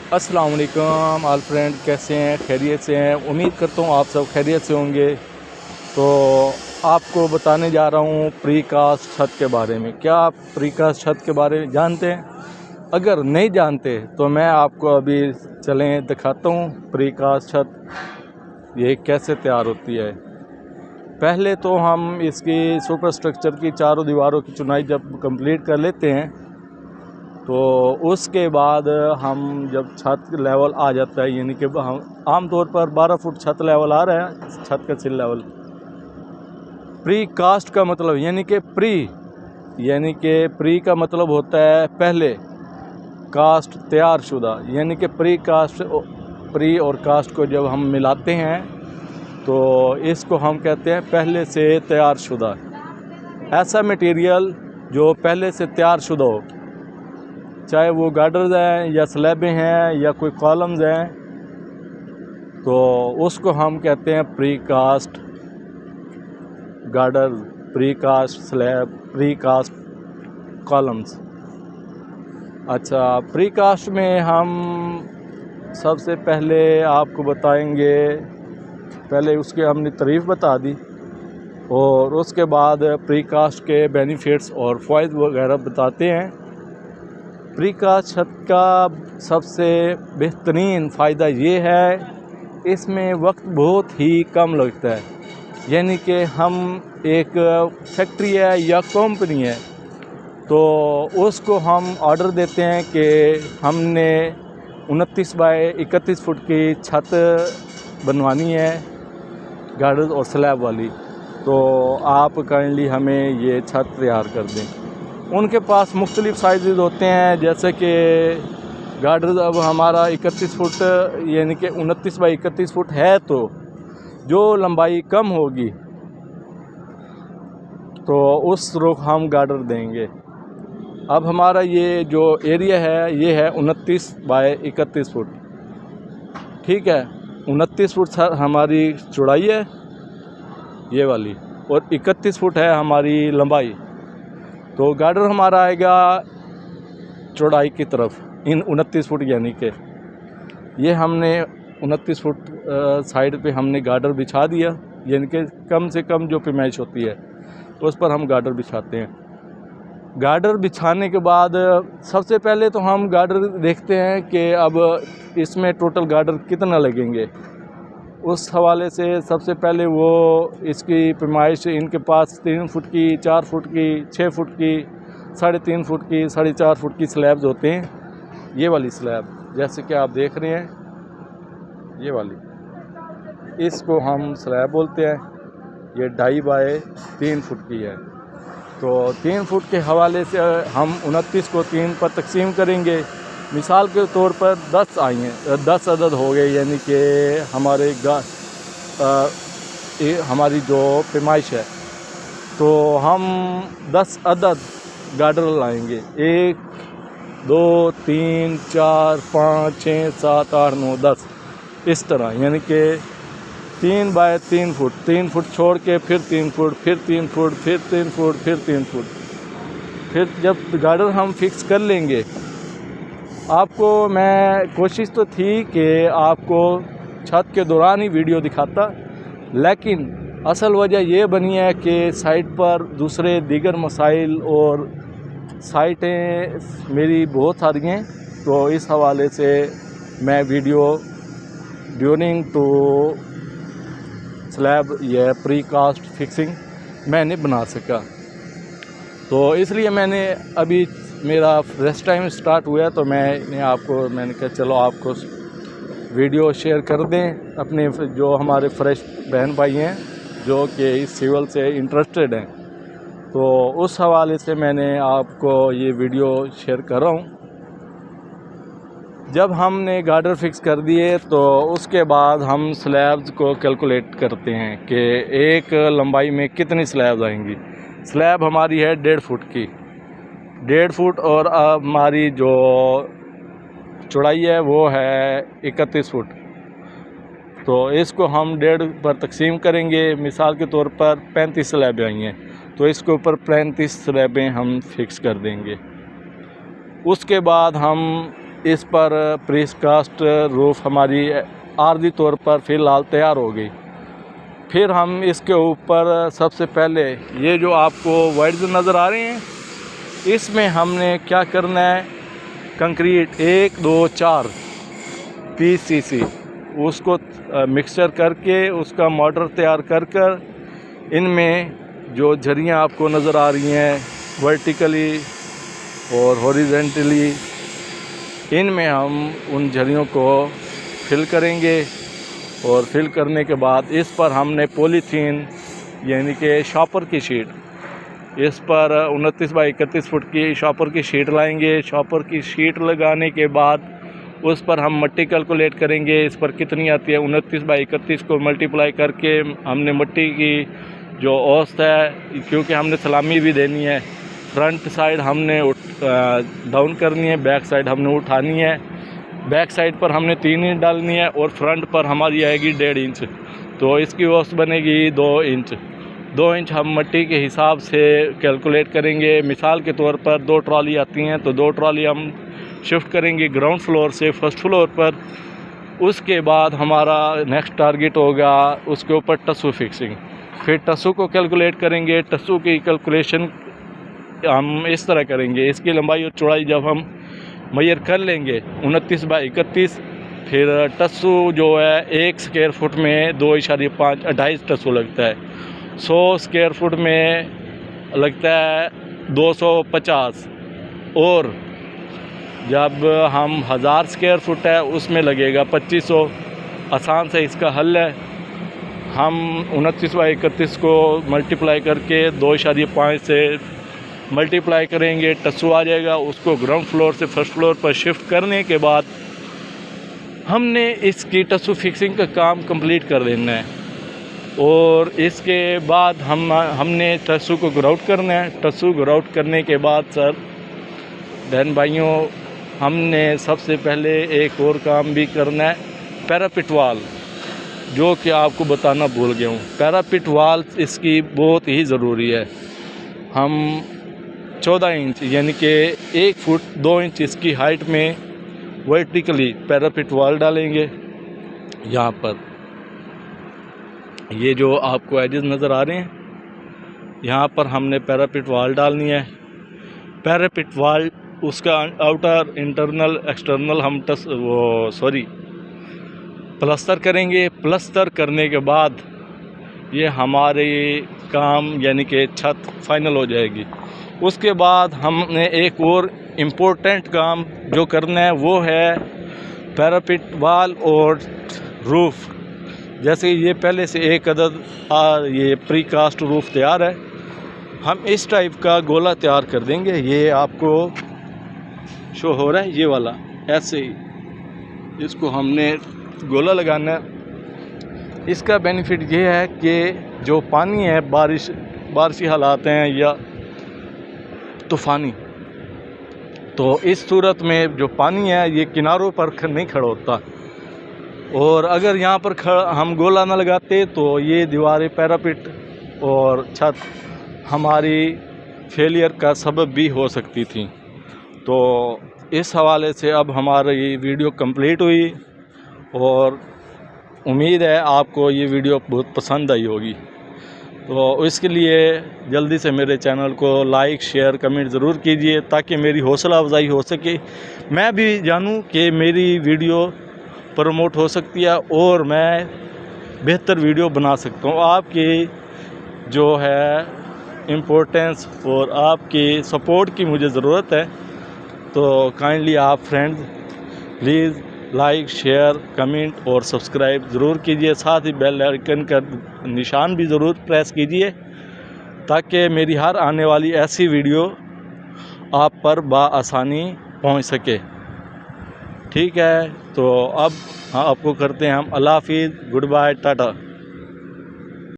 अस्सलाम वालेकुम all friend, कैसे हैं? खैरियत से हैं? उम्मीद करता हूँ आप सब खैरियत से होंगे। तो आपको बताने जा रहा हूँ प्रीकास्ट छत के बारे में। क्या आप प्रीकास्ट छत के बारे में जानते हैं? अगर नहीं जानते तो मैं आपको अभी चलें दिखाता हूँ प्रीकास्ट छत ये कैसे तैयार होती है। पहले तो हम इसकी सुपर स्ट्रक्चर की चारों दीवारों की चुनाई जब कंप्लीट कर लेते हैं तो उसके बाद हम जब छत लेवल आ जाता है, यानी कि हम आमतौर पर 12 फुट छत लेवल आ रहा है, छत का सिल लेवल। प्री कास्ट का मतलब यानी कि प्री का मतलब होता है पहले, कास्ट तैयार शुदा, यानी कि प्री और कास्ट को जब हम मिलाते हैं तो इसको हम कहते हैं पहले से तैयार शुदा। ऐसा मटेरियल जो पहले से तैयार शुदा हो, चाहे वो गार्डर्स हैं या स्लैबें हैं या कोई कॉलम्स हैं, तो उसको हम कहते हैं precast girder, precast slab, precast columns. अच्छा, प्री कास्ट में हम सबसे पहले आपको बताएंगे, पहले उसके हमने तारीफ़ बता दी और उसके बाद प्री कास्ट के बेनिफिट्स और फ़ायदे वगैरह बताते हैं। प्रीकास्ट छत का सबसे बेहतरीन फ़ायदा ये है, इसमें वक्त बहुत ही कम लगता है। यानी कि हम एक फैक्ट्री है या कंपनी है तो उसको हम ऑर्डर देते हैं कि हमने 29 बाय 31 फुट की छत बनवानी है, गार्डर और स्लैब वाली, तो आप काइंडली हमें ये छत तैयार कर दें। उनके पास मुख्तलिफ़ साइज़ होते हैं, जैसे कि गार्डर अब हमारा 31 फुट यानी कि 29 बाई 31 फुट है, तो जो लंबाई कम होगी तो उस रुख हम गार्डर देंगे। अब हमारा ये जो एरिया है ये है 29 बाय 31 फुट, ठीक है। 29 फुट हमारी चौड़ाई है ये वाली और 31 फुट है हमारी लंबाई, तो गार्डर हमारा आएगा चौड़ाई की तरफ इन 29 फुट, यानी कि ये हमने 29 फुट साइड पे हमने गार्डर बिछा दिया, यानी कि कम से कम जो पैमाइश होती है तो उस पर हम गार्डर बिछाते हैं। गार्डर बिछाने के बाद सबसे पहले तो हम गार्डर देखते हैं कि अब इसमें टोटल गार्डर कितना लगेंगे। उस हवाले से सबसे पहले वो इसकी पैमाइश, इनके पास 3 फुट की, 4 फुट की, 6 फुट की, 3.5 फुट की, 4.5 फुट की स्लैब्स होते हैं। ये वाली स्लैब जैसे कि आप देख रहे हैं, ये वाली, इसको हम स्लैब बोलते हैं। ये 2.5 बाय 3 फुट की है, तो 3 फुट के हवाले से हम 29 को 3 पर तकसीम करेंगे। मिसाल के तौर पर 10 आई हैं, 10 अदद हो गए, यानी कि हमारी जो पैमाइश है, तो हम 10 अदद गार्डर लाएंगे। 1 2 3 4 5 6 7 8 9 10 इस तरह, यानी कि 3 बाय 3 फुट, 3 फुट छोड़ के फिर 3 फुट, फिर 3 फुट, फिर 3 फुट, फिर 3 फुट। फिर जब गार्डर हम फिक्स कर लेंगे, आपको मैं कोशिश तो थी कि आपको छत के दौरान ही वीडियो दिखाता, लेकिन असल वजह ये बनी है कि साइट पर दूसरे दीगर मसाइल और साइटें मेरी बहुत सारी हैं, तो इस हवाले से मैं वीडियो ड्यूरिंग टू स्लैब या प्री कास्ट फिक्सिंग मैं नहीं बना सका, तो इसलिए मैंने अभी मेरा रेस्ट टाइम स्टार्ट हुआ तो मैंने कहा चलो आपको वीडियो शेयर कर दें अपने जो हमारे फ्रेश बहन भाई हैं जो कि इस सिविल से इंटरेस्टेड हैं, तो उस हवाले से मैंने आपको ये वीडियो शेयर कर रहा हूँ। जब हमने गार्डर फिक्स कर दिए तो उसके बाद हम स्लैब्स को कैलकुलेट करते हैं कि एक लंबाई में कितनी स्लैब्स आएंगी। स्लैब हमारी है 1.5 फुट की, 1.5 फुट, और हमारी जो चौड़ाई है वो है 31 फुट, तो इसको हम 1.5 पर तकसीम करेंगे। मिसाल के तौर पर 35 स्लैबें आई हैं, तो इसके ऊपर 35 स्लैबें हम फिक्स कर देंगे। उसके बाद हम इस पर प्रीकास्ट रूफ हमारी आर्जी तौर पर फ़िलहाल तैयार हो गई। फिर हम इसके ऊपर सबसे पहले ये जो आपको वाइड्स नज़र आ रहे हैं, इसमें हमने क्या करना है, कंक्रीट 1 2 4 PCC उसको मिक्सचर करके उसका मॉडल तैयार कर इनमें जो झरियाँ आपको नज़र आ रही हैं वर्टिकली और हॉरिजेंटली, इनमें हम उन झरियों को फिल करेंगे। और फिल करने के बाद इस पर हमने पॉलीथीन यानी कि शॉपर की शीट, इस पर 29 बाई 31 फुट की शॉपर की शीट लाएंगे। शॉपर की शीट लगाने के बाद उस पर हम मट्टी कैलकुलेट करेंगे, इस पर कितनी आती है। 29 बाई 31 को मल्टीप्लाई करके हमने मट्टी की जो औसत है, क्योंकि हमने सलामी भी देनी है, फ्रंट साइड हमने डाउन करनी है, बैक साइड हमने उठानी है। बैक साइड पर हमने 3 इंच डालनी है और फ्रंट पर हमारी आएगी 1.5 इंच, तो इसकी औसत बनेगी 2 इंच। 2 इंच हम मट्टी के हिसाब से कैलकुलेट करेंगे। मिसाल के तौर पर 2 ट्रॉली आती हैं, तो 2 ट्रॉली हम शिफ्ट करेंगे ग्राउंड फ्लोर से फर्स्ट फ्लोर पर। उसके बाद हमारा नेक्स्ट टारगेट होगा उसके ऊपर टसू फिक्सिंग। फिर टसू को कैलकुलेट करेंगे। टसू की कैलकुलेशन हम इस तरह करेंगे, इसकी लंबाई और चौड़ाई जब हम मेजर कर लेंगे 29 बाई 31, फिर टसू जो है 1 स्क्वायर फुट में 2.5 28 टसू लगता है। 100 स्क्वायर फुट में लगता है 250, और जब हम 1000 स्क्वायर फुट है उसमें लगेगा 2500। आसान से इसका हल है, हम 29 बाई 31 को मल्टीप्लाई करके 2.5 से मल्टीप्लाई करेंगे, टसू आ जाएगा। उसको ग्राउंड फ्लोर से फर्स्ट फ्लोर पर शिफ्ट करने के बाद हमने इसकी टसू फिक्सिंग का काम कंप्लीट कर देना है। और इसके बाद हमने टसू को ग्राउट करना है। टसू ग्राउट करने के बाद सर बहन भाइयों, हमने सबसे पहले एक और काम भी करना है, पैरापिट वाल, जो कि आपको बताना भूल गया हूँ। पैरापिट वाल इसकी बहुत ही ज़रूरी है। हम 14 इंच यानी कि 1 फुट 2 इंच इसकी हाइट में वर्टिकली पैरापिट वाल डालेंगे। यहाँ पर ये जो आपको एजेस नज़र आ रहे हैं, यहाँ पर हमने पैरापिट वाल डालनी है। पैरापिट वाल उसका आउटर इंटरनल एक्सटर्नल हम प्लस्तर करेंगे। प्लस्तर करने के बाद ये हमारे काम यानी कि छत फाइनल हो जाएगी। उसके बाद हमने एक और इम्पोर्टेंट काम जो करना है वो है पैरापिट वाल और रूफ़। जैसे ये पहले से एक अदद ये प्रीकास्ट रूफ़ तैयार है, हम इस टाइप का गोला तैयार कर देंगे। ये आपको शो हो रहा है, ये वाला ऐसे ही इसको हमने गोला लगाना है। इसका बेनिफिट ये है कि जो पानी है बारिशी हालात हैं या तूफ़ानी, तो इस सूरत में जो पानी है ये किनारों पर नहीं खड़ा होता। और अगर यहाँ पर हम गोला ना लगाते तो ये दीवारें पैरापिट और छत हमारी फेलियर का सबब भी हो सकती थी। तो इस हवाले से अब हमारी वीडियो कंप्लीट हुई और उम्मीद है आपको ये वीडियो बहुत पसंद आई होगी। तो इसके लिए जल्दी से मेरे चैनल को लाइक शेयर कमेंट ज़रूर कीजिए, ताकि मेरी हौसला अफजाई हो सके, मैं भी जानूं कि मेरी वीडियो प्रमोट हो सकती है और मैं बेहतर वीडियो बना सकता हूँ। आपकी जो है इम्पोर्टेंस और आपकी सपोर्ट की मुझे ज़रूरत है। तो काइंडली आप friends please like share comment और सब्सक्राइब ज़रूर कीजिए। साथ ही बेल आइकन का निशान भी ज़रूर प्रेस कीजिए, ताकि मेरी हर आने वाली ऐसी वीडियो आप पर बआसानी पहुंच सके। ठीक है, तो अब आपको करते हैं हम अल्लाह हाफिज़, गुड बाय, टाटा।